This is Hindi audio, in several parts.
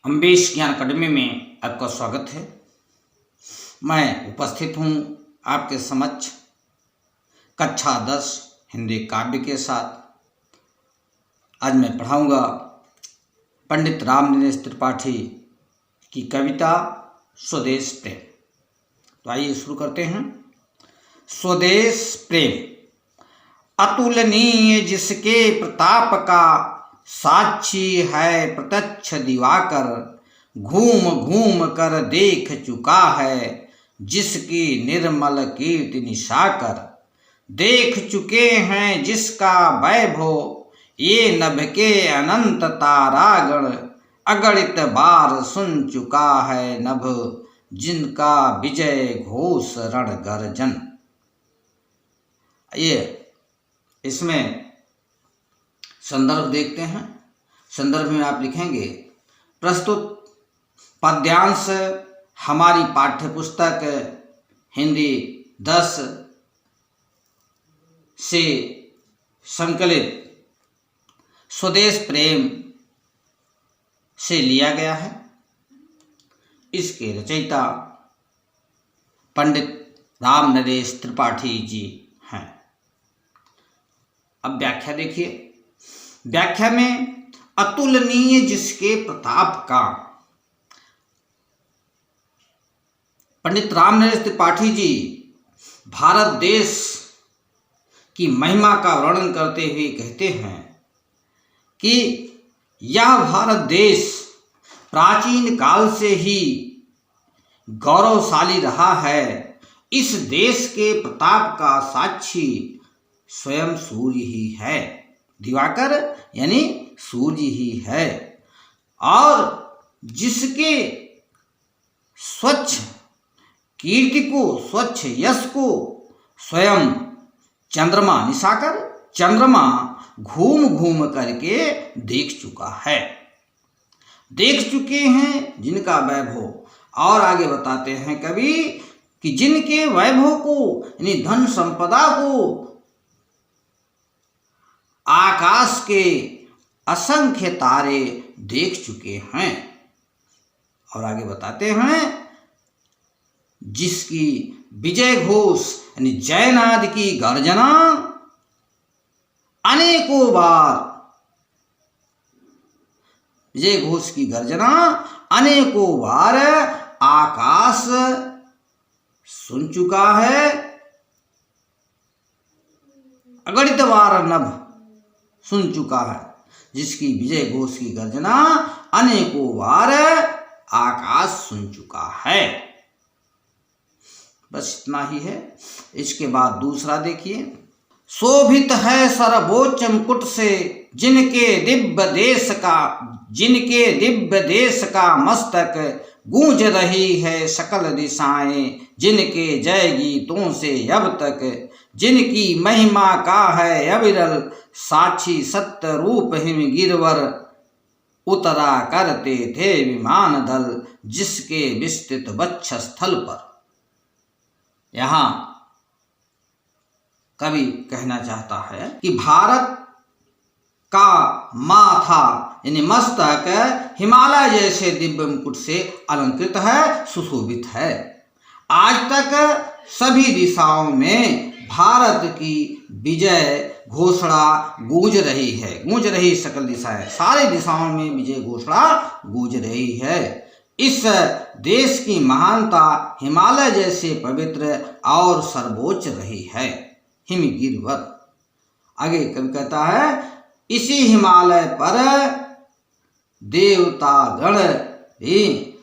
अम्बेश ज्ञान अकादमी में आपका स्वागत है। मैं उपस्थित हूँ आपके समक्ष कक्षा 10 हिंदी काव्य के साथ। आज मैं पढ़ाऊँगा पंडित रामनरेश त्रिपाठी की कविता स्वदेश प्रेम। तो आइए शुरू करते हैं। स्वदेश प्रेम अतुलनीय जिसके प्रताप का साक्षी है प्रत्यक्ष दिवाकर, घूम घूम कर देख चुका है जिसकी निर्मल कीर्ति निशाकर। देख चुके हैं जिसका वैभव ये नभ के अनंत तारागण, अगणित बार सुन चुका है नभ जिनका विजय घोष रण गर्जन। ये इसमें संदर्भ देखते हैं। संदर्भ में आप लिखेंगे प्रस्तुत पद्यांश हमारी पाठ्य पुस्तक हिंदी 10 से संकलित स्वदेश प्रेम से लिया गया है। इसके रचयिता पंडित रामनरेश त्रिपाठी जी हैं। अब व्याख्या देखिए। व्याख्या में अतुलनीय जिसके प्रताप का, पंडित रामनरेश त्रिपाठी जी भारत देश की महिमा का वर्णन करते हुए कहते हैं कि यह भारत देश प्राचीन काल से ही गौरवशाली रहा है। इस देश के प्रताप का साक्षी स्वयं सूर्य ही है। दिवाकर यानी सूर्य ही है। और जिसके स्वच्छ कीर्ति को, स्वच्छ यश को स्वयं चंद्रमा निशाकर, चंद्रमा घूम घूम करके देख चुका है। देख चुके हैं जिनका वैभव। और आगे बताते हैं कवि कि जिनके वैभव को यानी धन संपदा को आकाश के असंख्य तारे देख चुके हैं। और आगे बताते हैं जिसकी विजय घोष यानी जयनाद की गर्जना अनेकों बार, विजय घोष की गर्जना अनेकों बार आकाश सुन चुका है। अगणित बार नभ सुन चुका है जिसकी विजय घोष की गर्जना अनेकों बार आकाश सुन चुका है। बस इतना ही है। इसके बाद दूसरा देखिए। शोभित है सर्वोच्च मुकुट से जिनके दिव्य देश का मस्तक, गूंज रही है सकल दिशाएं जिनके जय गीतों से अब तक। जिनकी महिमा का है अविरल साक्षी सत्य रूप हिम गिरवर, उतरा करते थे विमान दल जिसके विस्तृत वक्ष स्थल पर। यहाँ कवि कहना चाहता है कि भारत का माथा यानी मस्तक हिमालय जैसे दिव्य मुकुट से अलंकृत है, सुशोभित है। आज तक सभी दिशाओं में भारत की विजय घोषणा गूंज रही है। गूंज रही सकल दिशाएं, सारी दिशाओं में विजय घोषणा गूंज रही है। इस देश की महानता हिमालय जैसे पवित्र और सर्वोच्च रही है। हिमगिरवर। आगे कवि कहता है इसी हिमालय पर देवता गण भी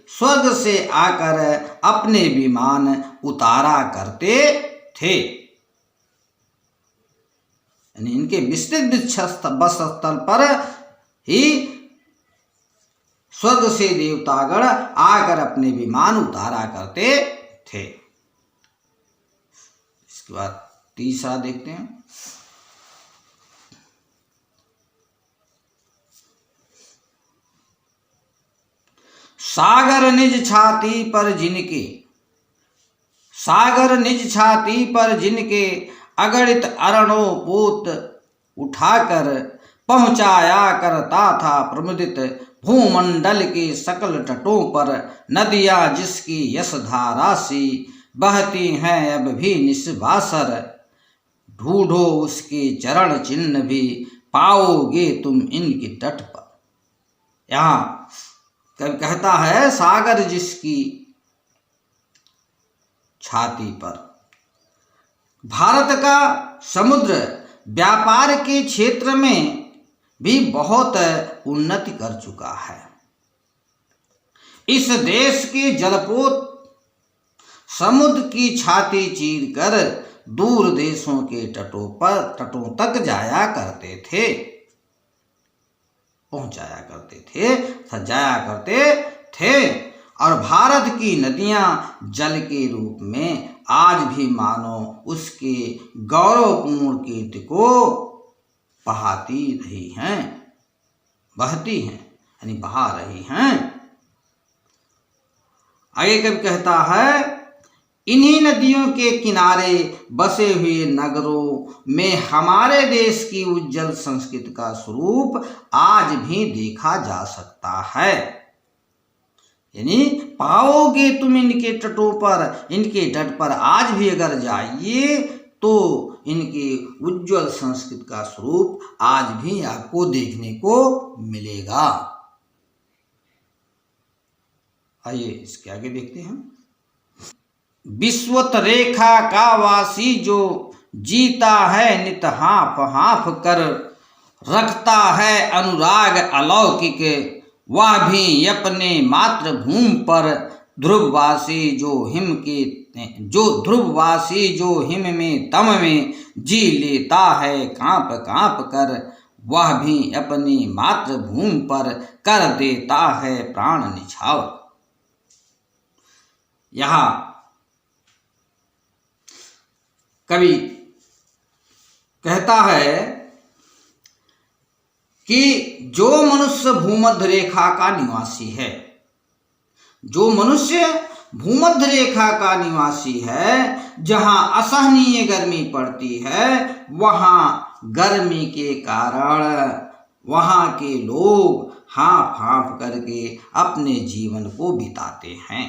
स्वर्ग से आकर अपने विमान उतारा करते थे। यानी इनके विस्तृत बस स्थल पर ही स्वर्ग से देवतागण आकर अपने विमान उतारा करते थे। इसके बाद तीसरा देखते हैं। सागर निज छाती पर जिनके अगणित अरणों पोत उठाकर पहुंचाया करता था प्रमुदित भूमंडल के सकल तटों पर नदियां जिसकी यश धारा सी बहती हैं अब भी निस्वासर, ढूंढो उसके चरण चिन्ह भी पाओगे तुम इनके तट पर। यहाँ कवि कहता है सागर जिसकी छाती पर, भारत का समुद्र व्यापार के क्षेत्र में भी बहुत उन्नति कर चुका है। इस देश के जलपोत समुद्र की छाती चीरकर दूर देशों के तटों तक जाया करते थे, पहुंचाया करते थे, सजाया करते थे। और भारत की नदियां जल के रूप में आज भी मानो उसके गौरवपूर्ण कीर्ति को बहाती रही हैं, बहती हैं, यानी बहा रही हैं। आगे कभी कहता है इन्हीं नदियों के किनारे बसे हुए नगरों में हमारे देश की उज्जवल संस्कृति का स्वरूप आज भी देखा जा सकता है। यानी पाओगे तुम इनके तटों पर, इनके तट पर आज भी अगर जाइए तो इनके उज्जवल संस्कृति का स्वरूप आज भी आपको देखने को मिलेगा। आइए इसके आगे देखते हैं। विश्वत रेखा का वासी जो जीता है नित हाँफ हाँफ कर, रखता है अनुराग अलौकिक वह भी अपने मातृभूमि पर, ध्रुववासी जो हिम में तम में जी लेता है कांप कांप कर, वह भी अपनी मातृभूमि पर कर देता है प्राण निछावर। यहाँ कवि कहता है कि जो मनुष्य भूमध्य रेखा का निवासी है, जो मनुष्य भूमध्य रेखा का निवासी है, जहां असहनीय गर्मी पड़ती है, वहां गर्मी के कारण वहां के लोग हाँफ हाँफ करके अपने जीवन को बिताते हैं।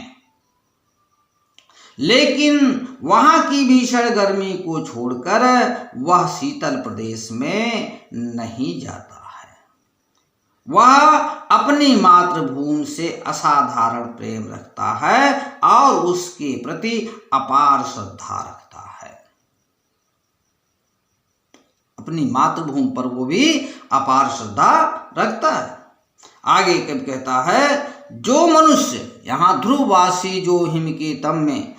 लेकिन वहां की भीषण गर्मी को छोड़कर वह शीतल प्रदेश में नहीं जाता है। वह अपनी मातृभूमि से असाधारण प्रेम रखता है और उसके प्रति अपार श्रद्धा रखता है। अपनी मातृभूमि पर वो भी अपार श्रद्धा रखता है। आगे कब कहता है जो मनुष्य, यहाँ ध्रुववासी जो हिम के तम में,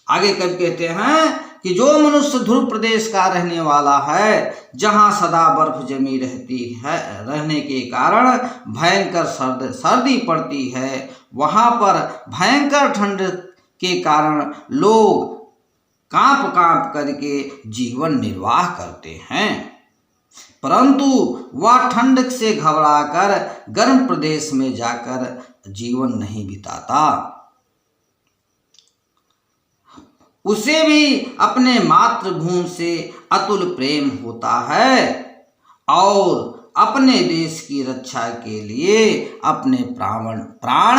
आगे कब कहते हैं कि जो मनुष्य ध्रुव प्रदेश का रहने वाला है, जहां सदा बर्फ जमी रहती है, रहने के कारण भयंकर सर्दी पड़ती है, वहां पर भयंकर ठंड के कारण लोग कांप कांप करके जीवन निर्वाह करते हैं, परंतु वह ठंड से घबराकर गर्म प्रदेश में जाकर जीवन नहीं बिताता। उसे भी अपने मातृभूमि से अतुल प्रेम होता है और अपने देश की रक्षा के लिए अपने प्राण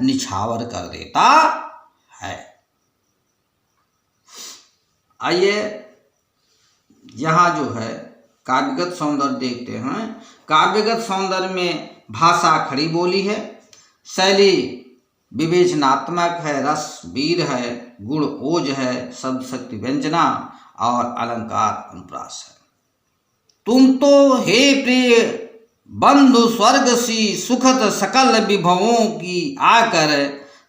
निछावर कर देता है। आइए यहाँ जो है काव्यगत सौंदर्य देखते हैं। काव्यगत सौंदर्य में भाषा खड़ी बोली है, शैली विवेचनात्मक है, रस वीर है, गुण ओज है, शब्द शक्ति व्यंजना और अलंकार अनुप्रास है। तुम तो हे प्रिय बंधु स्वर्ग सी सुखद सकल विभवों की आकर,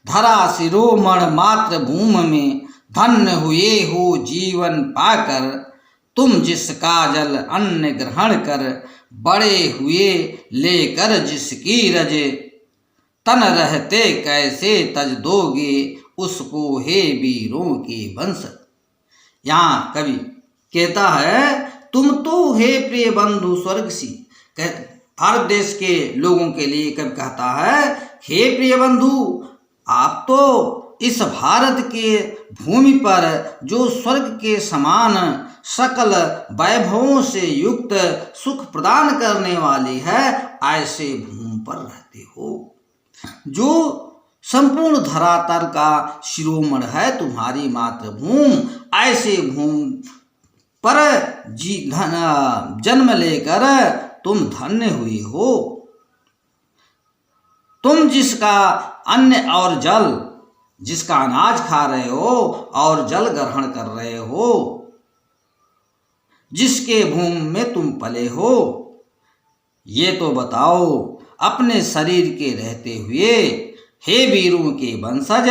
धरा शिरोमण मातृभूमि में धन्य हुए हो जीवन पाकर। तुम जिस काजल अन्न ग्रहण कर, बड़े हुए लेकर जिसकी रज, तन रहते कैसे तज दोगे उसको हे वीरों के वंश। यहाँ कवि कहता है तुम तो हे प्रिय बंधु स्वर्ग सी, भारत देश के लोगों के लिए कवि कहता है हे प्रिय बंधु, आप तो इस भारत के भूमि पर जो स्वर्ग के समान सकल वैभवों से युक्त सुख प्रदान करने वाली है, ऐसे भूमि पर रहते हो। जो संपूर्ण धरातल का शिरोमणि है तुम्हारी मातृभूमि, ऐसे भूमि पर जन्म लेकर तुम धन्य हुए हो। तुम जिसका अन्न और जल, जिसका अनाज खा रहे हो और जल ग्रहण कर रहे हो, जिसके भूमि में तुम पले हो, ये तो बताओ अपने शरीर के रहते हुए हे वीरों के वंशज,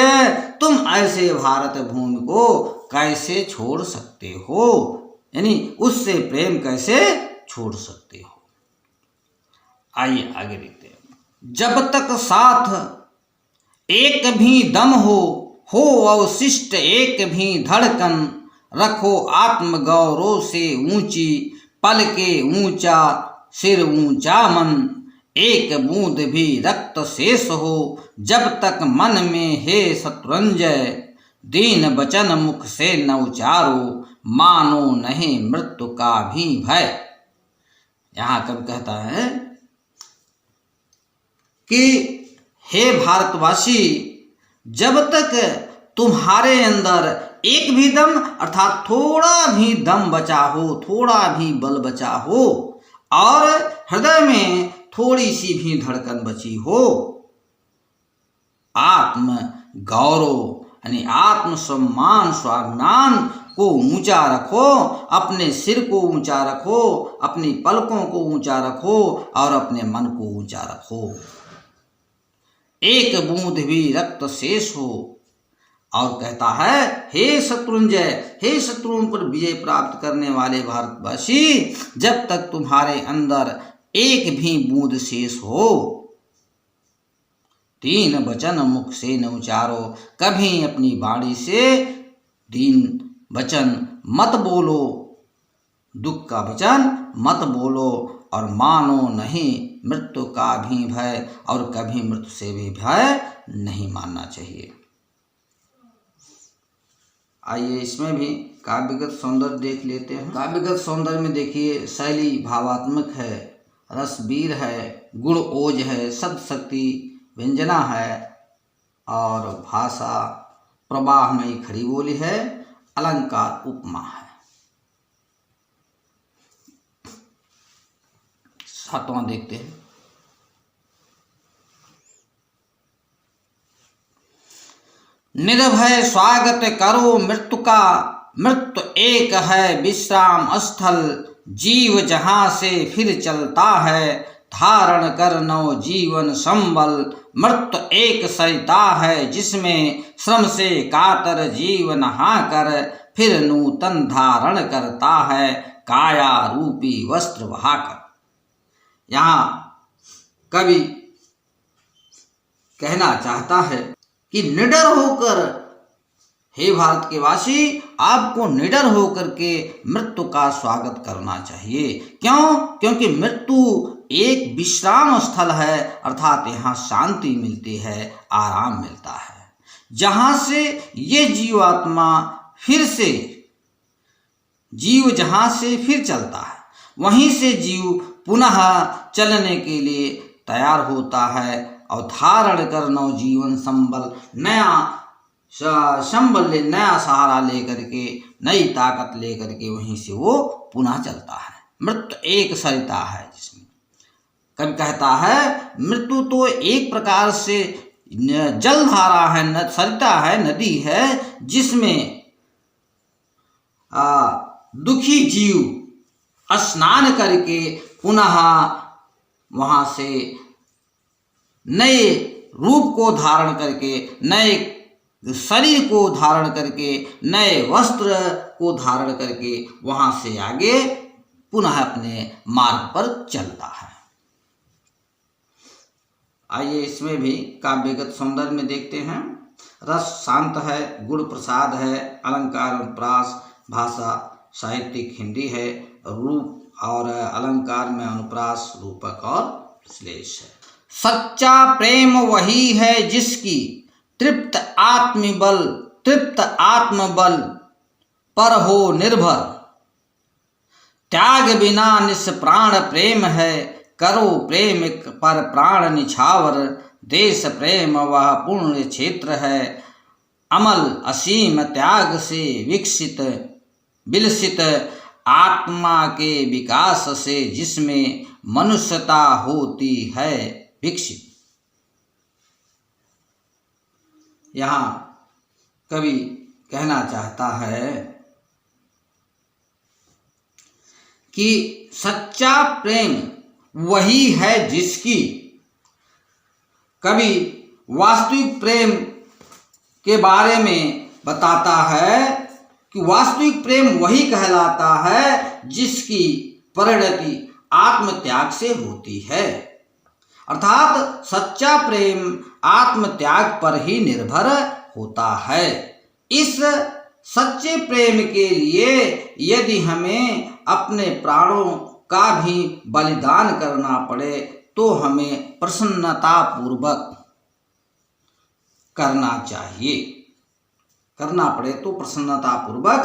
तुम ऐसे भारत भूमि को कैसे छोड़ सकते हो, यानी उससे प्रेम कैसे छोड़ सकते हो। आइए आगे देखते हैं। जब तक साथ एक भी दम हो अवशिष्ट एक भी धड़कन, रखो आत्म गौरव से ऊंची, पल के ऊंचा सिर ऊंचा मन, एक बूंद भी रक्त शेष हो जब तक मन में हे शत्रुंजय, दीन वचन मुख से न उचारो, मानो नहीं मृत्यु का भी भय। यहाँ कवि कहता है कि हे भारतवासी, जब तक तुम्हारे अंदर एक भी दम अर्थात थोड़ा भी दम बचा हो, थोड़ा भी बल बचा हो और हृदय में थोड़ी सी भी धड़कन बची हो, आत्म गौरव यानी आत्म सम्मान स्वाभिमान को ऊंचा रखो, अपने सिर को ऊंचा रखो, अपनी पलकों को ऊंचा रखो और अपने मन को ऊंचा रखो। एक बूंद भी रक्त शेष हो। और कहता है हे शत्रुंजय, हे शत्रुओं पर विजय प्राप्त करने वाले भारतवासी, जब तक तुम्हारे अंदर एक भी बूंद शेष हो, तीन वचन मुख से न उचारो, कभी अपनी वाणी से तीन वचन मत बोलो, दुख का वचन मत बोलो, और मानो नहीं मृत्यु का भी भय, और कभी मृत्यु से भी भय नहीं मानना चाहिए। आइए इसमें भी काव्यगत सौंदर्य देख लेते हैं। काव्यगत सौंदर्य में देखिए शैली भावात्मक है, रसवीर है, गुण ओज है, शब्द शक्ति व्यंजना है और भाषा प्रवाहमयी खड़ी बोली है, अलंकार उपमा है। सातवां देखते हैं। निर्भय स्वागत करो मृत्यु का, मृत्यु एक है विश्राम स्थल, जीव जहां से फिर चलता है, धारण कर नव जीवन संबल, मृत्यु एक सरिता है जिसमें श्रम से कातर जीव नहाकर, फिर नूतन धारण करता है काया रूपी वस्त्र बहाकर। यहाँ कवि कहना चाहता है कि निडर होकर, हे भारत के वासी, आपको निडर होकर के मृत्यु का स्वागत करना चाहिए। क्यों? क्योंकि मृत्यु एक विश्राम स्थल है, अर्थात यहाँ शांति मिलती है, आराम मिलता है, जहाँ से ये जीवात्मा फिर से, जीव जहाँ से फिर चलता है वहीं से जीव पुनः चलने के लिए तैयार होता है और धारण कर नव जीवन संबल, नया संबल ले, नया सहारा लेकर के, नई ताकत लेकर के वहीं से वो पुनः चलता है। मृत्यु एक सरिता है जिसमें कवि कहता है मृत्यु तो एक प्रकार से जलधारा है, सरिता है, नदी है, जिसमें दुखी जीव स्नान करके पुनः वहाँ से नए रूप को धारण करके, नए शरीर को धारण करके, नए वस्त्र को धारण करके वहाँ से आगे पुनः अपने मार्ग पर चलता है। आइए इसमें भी काव्यगत सौंदर्य में देखते हैं। रस शांत है, गुण प्रसाद है, अलंकार अनुप्रास, भाषा साहित्यिक हिंदी है, रूप और अलंकार में अनुप्रास, रूपक और श्लेष है। सच्चा प्रेम वही है जिसकी तृप्त आत्मबल पर हो निर्भर, त्याग बिना निष्प्राण प्रेम है, करो प्रेम पर प्राण निछावर, देश प्रेम वह पुण्य क्षेत्र है, अमल असीम त्याग से विकसित विलसित आत्मा के विकास से, जिसमें मनुष्यता होती है विकसित। यहाँ कवि कहना चाहता है कि सच्चा प्रेम वही है जिसकी, कवि वास्तविक प्रेम के बारे में बताता है कि वास्तविक प्रेम वही कहलाता है जिसकी परिणति आत्मत्याग से होती है। अर्थात सच्चा प्रेम आत्मत्याग पर ही निर्भर होता है। इस सच्चे प्रेम के लिए यदि हमें अपने प्राणों का भी बलिदान करना पड़े तो हमें प्रसन्नता पूर्वक करना चाहिए। करना पड़े तो प्रसन्नता पूर्वक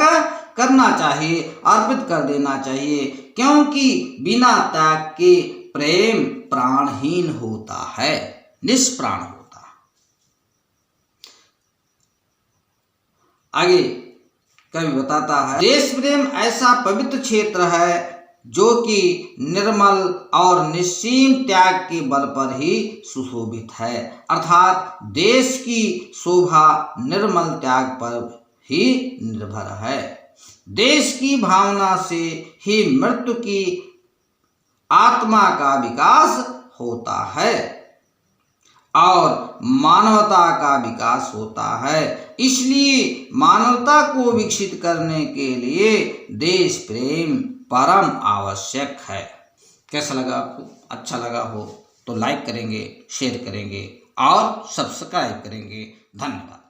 करना चाहिए, अर्पित कर देना चाहिए, क्योंकि बिना त्याग के प्रेम प्राणहीन होता है, निष्प्राण होता है। आगे कवि बताता है, देश प्रेम ऐसा पवित्र क्षेत्र है जो कि निर्मल और निस्सीम त्याग के बल पर ही सुशोभित है। अर्थात देश की शोभा निर्मल त्याग पर ही निर्भर है। देश की भावना से ही मृत्यु की आत्मा का विकास होता है और मानवता का विकास होता है। इसलिए मानवता को विकसित करने के लिए देश प्रेम परम आवश्यक है। कैसा लगा आपको? अच्छा लगा हो तो लाइक करेंगे, शेयर करेंगे और सब्सक्राइब करेंगे। धन्यवाद।